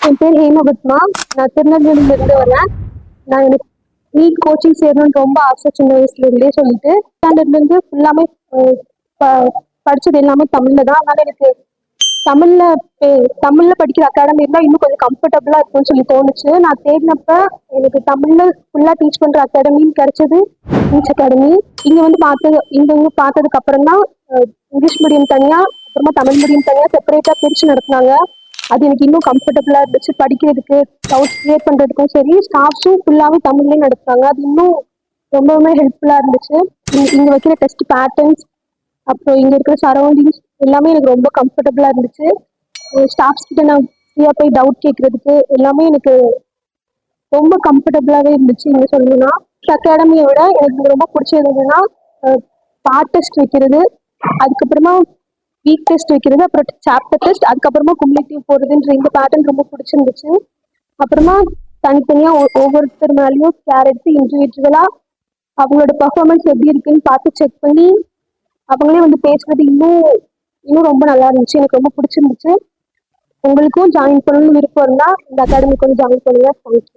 என் பேர் ஹேமபத்மா. நான் திருநெல்வேலியில இருந்து வரேன். நான் எனக்கு நீட் கோச்சிங் சேரணும்னு ரொம்ப ஆசை சின்ன வயசுல இருந்தே சொல்லிட்டு ஸ்டாண்டர்ட்ல இருந்து ஃபுல்லாமே படிச்சது எல்லாமே தமிழ்ல தான். அதனால எனக்கு தமிழ்ல தமிழ்ல படிக்கிற அகாடமி இருந்தால் இன்னும் கொஞ்சம் கம்ஃபர்டபுளா இருக்கும்னு சொல்லி தோணுச்சு. நான் தேடினப்ப எனக்கு தமிழ்ல ஃபுல்லா டீச் பண்ற அகாடமின்னு கிடைச்சது டீச் அகாடமி. இங்க வந்து பார்த்ததுக்கு அப்புறம் தான் இங்கிலீஷ் மீடியம் தனியா, அப்புறமா தமிழ் மீடியம் தனியா செப்பரேட்டா பிரிச்சு நடத்துனாங்க. அது எனக்கு இன்னும் கம்ஃபர்டபுளா இருந்துச்சு படிக்கிறதுக்கு, டவுட்ஸ் கிளியர் பண்றதுக்கும் சரி. ஸ்டாஃப்ஸும் ஃபுல்லாவே தமிழ்லயே நடத்துறாங்க. அது இன்னும் ரொம்பவுமே ஹெல்ப்ஃபுல்லா இருந்துச்சு. இங்க வைக்கிற டெஸ்ட் பேட்டர்ன்ஸ், அப்புறம் இங்க இருக்கிற சரௌண்டிங்ஸ் எல்லாமே எனக்கு ரொம்ப கம்ஃபர்டபுளா இருந்துச்சு. ஸ்டாஃப்ஸ் கிட்ட நான் ஃப்ரீயா போய் டவுட் கேட்கறதுக்கு எல்லாமே எனக்கு ரொம்ப கம்ஃபர்டபுளாவே இருந்துச்சு. இங்க சொல்லணும்னா அகாடமியை விட எனக்கு இங்க ரொம்ப பிடிச்சது என்னன்னா பார்ட் டெஸ்ட் வைக்கிறது, அதுக்கப்புறமா வீக் டெஸ்ட் வைக்கிறது, அப்புறம் சாப்டர் டெஸ்ட், அதுக்கப்புறமா குமுலேட்டிவ் போடுறதுன்ற இந்த பேட்டர்ன் ரொம்ப பிடிச்சிருந்துச்சு. அப்புறமா தனித்தனியா ஒவ்வொருத்தர் மேலேயும் கேர் எடுத்து இண்டிவிஜுவலா அவங்களோட பர்ஃபார்மன்ஸ் எப்படி இருக்குன்னு பார்த்து செக் பண்ணி அவங்களே வந்து பேசுறது இன்னும் இன்னும் ரொம்ப நல்லா இருந்துச்சு. எனக்கு ரொம்ப பிடிச்சிருந்துச்சு. உங்களுக்கும் ஜாயின் பண்ணணும்னு விருப்பம் இருந்தா இந்த அகாடமிக்கு வந்து ஜாயின் பண்ணுங்க. தேங்க்யூ.